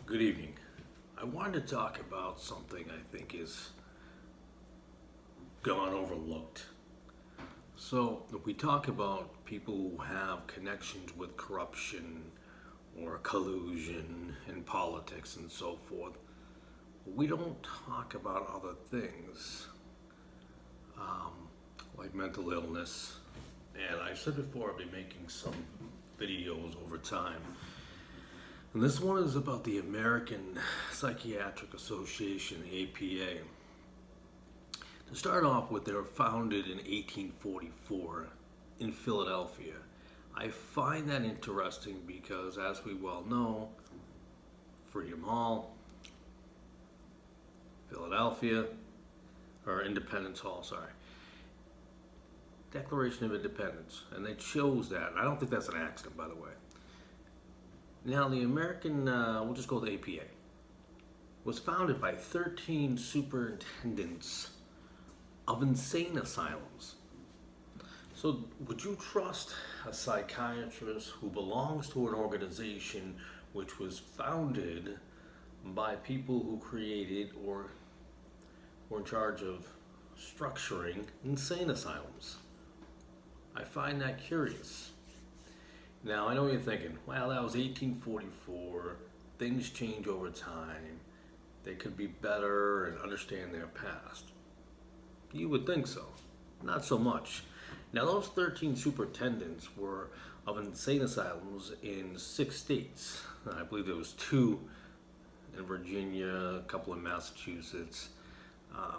Good evening. I wanted to talk about something I think is gone overlooked. So, if we talk about people who have connections with corruption or collusion in politics and so forth, we don't talk about other things like mental illness. And I've said before, I'll be making some videos over time. And this one is about the American Psychiatric Association, the APA. To start off with, they were founded in 1844 in Philadelphia. I find that interesting because, as we well know, Freedom Hall, Philadelphia, or Independence Hall, sorry. Declaration of Independence, and they chose that. And I don't think that's an accident, by the way. Now, the American, we'll just go with APA, was founded by 13 superintendents of insane asylums. So, would you trust a psychiatrist who belongs to an organization which was founded by people who created or were in charge of structuring insane asylums? I find that curious. Now, I know you're thinking, well, that was 1844, things change over time, they could be better and understand their past. You would think so. Not so much. Now, those 13 superintendents were of insane asylums in 6 states. I believe there was 2 in Virginia, a couple in Massachusetts,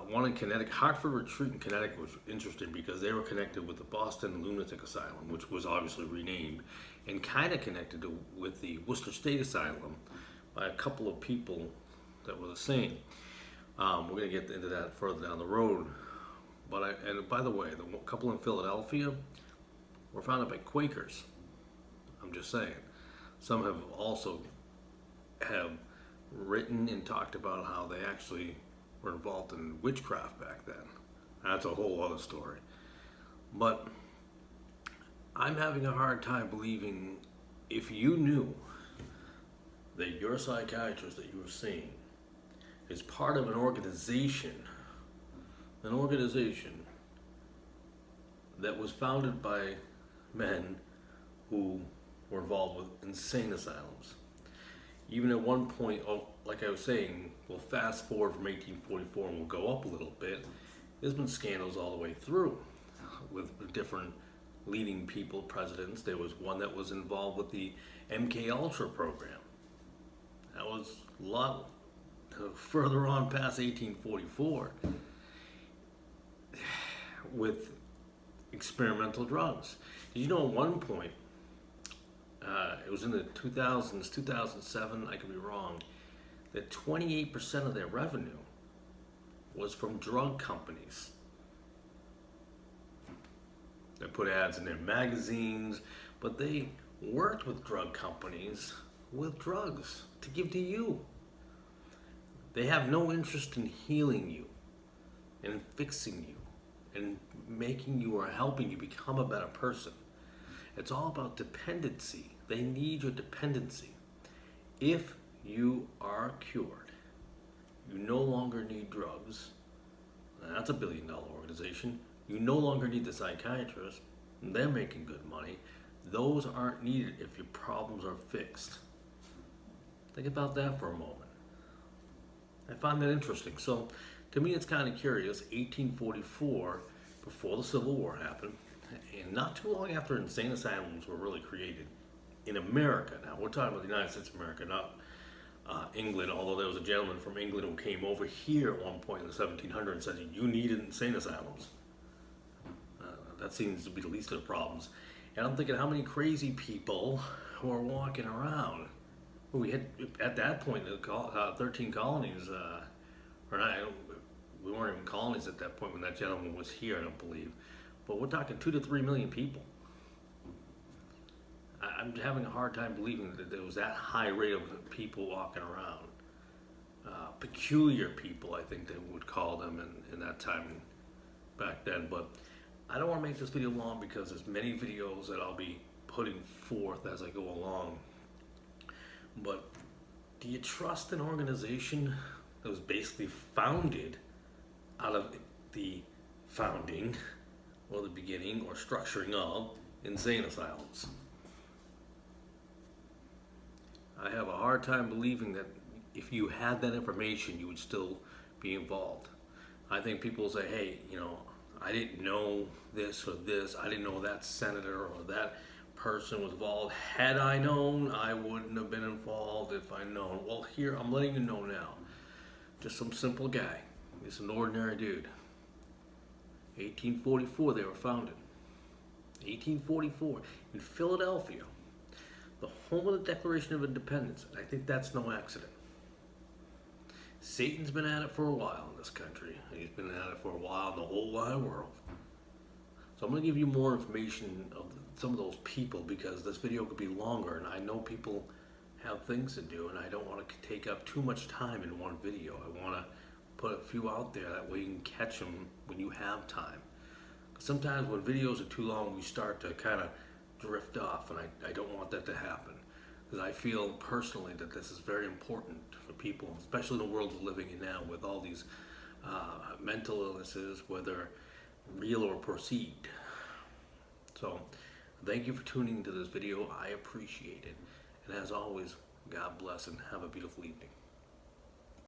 one in Connecticut. Hartford Retreat in Connecticut was interesting because they were connected with the Boston Lunatic Asylum, which was obviously renamed, and kind of connected with the Worcester State Asylum by a couple of people that were the same. We're going to get into that further down the road. And by the way, the couple in Philadelphia were founded by Quakers. I'm just saying. Some have also have written and talked about how they actually were involved in witchcraft back then. That's a whole other story. But I'm having a hard time believing if you knew that your psychiatrist that you were seeing is part of an organization that was founded by men who were involved with insane asylums. Even at one point, like I was saying, we'll fast forward from 1844 and we'll go up a little bit. There's been scandals all the way through with different leading people, presidents. There was one that was involved with the MK Ultra program. That was a lot further on past 1844 with experimental drugs. Did you know at one point, it was in the 2000s, 2007, I could be wrong, that 28% of their revenue was from drug companies. They put ads in their magazines, but they worked with drug companies with drugs to give to you. They have no interest in healing you and fixing you and making you or helping you become a better person. It's all about dependency. They need your dependency. If you are cured, you no longer need drugs. That's a $1 billion organization. You no longer need the psychiatrist. They're making good money. Those aren't needed if your problems are fixed. Think about that for a moment. I find that interesting. So, to me, it's kind of curious. 1844, before the Civil War happened, and not too long after insane asylums were really created in America. Now, we're talking about the United States of America, not England, although there was a gentleman from England who came over here at one point in the 1700s and said, you needed insane asylums. That seems to be the least of the problems. And I'm thinking, how many crazy people who are walking around? Well, we had, at that point, 13 colonies, or not, we weren't even colonies at that point when that gentleman was here, I don't believe. But we're talking 2 to 3 million people. I'm having a hard time believing that there was that high rate of people walking around. Peculiar people, I think they would call them in that time back then. But I don't want to make this video long because there's many videos that I'll be putting forth as I go along. But Do you trust an organization that was basically founded out of the founding or the beginning or structuring of insane asylums? I have a hard time believing that if you had that information, you would still be involved. I think people say, hey, I didn't know this or this. I didn't know that senator or that person was involved. Had I known, I wouldn't have been involved if I'd known. Well, here, I'm letting you know now. Just some simple guy. Just an ordinary dude. 1844 they were founded. 1844 in Philadelphia, the home of the Declaration of Independence. And I think that's no accident. Satan's been at it for a while in this country. He's been at it for a while in the whole wide world. So I'm going to give you more information of some of those people because this video could be longer and I know people have things to do and I don't want to take up too much time in one video. I want to put a few out there that way you can catch them when you have time. Sometimes when videos are too long, we start to kind of drift off, and I don't want that to happen. Because I feel personally that this is very important for people, especially in the world we're living in now with all these mental illnesses, whether real or perceived. So, thank you for tuning into this video. I appreciate it. And as always, God bless and have a beautiful evening.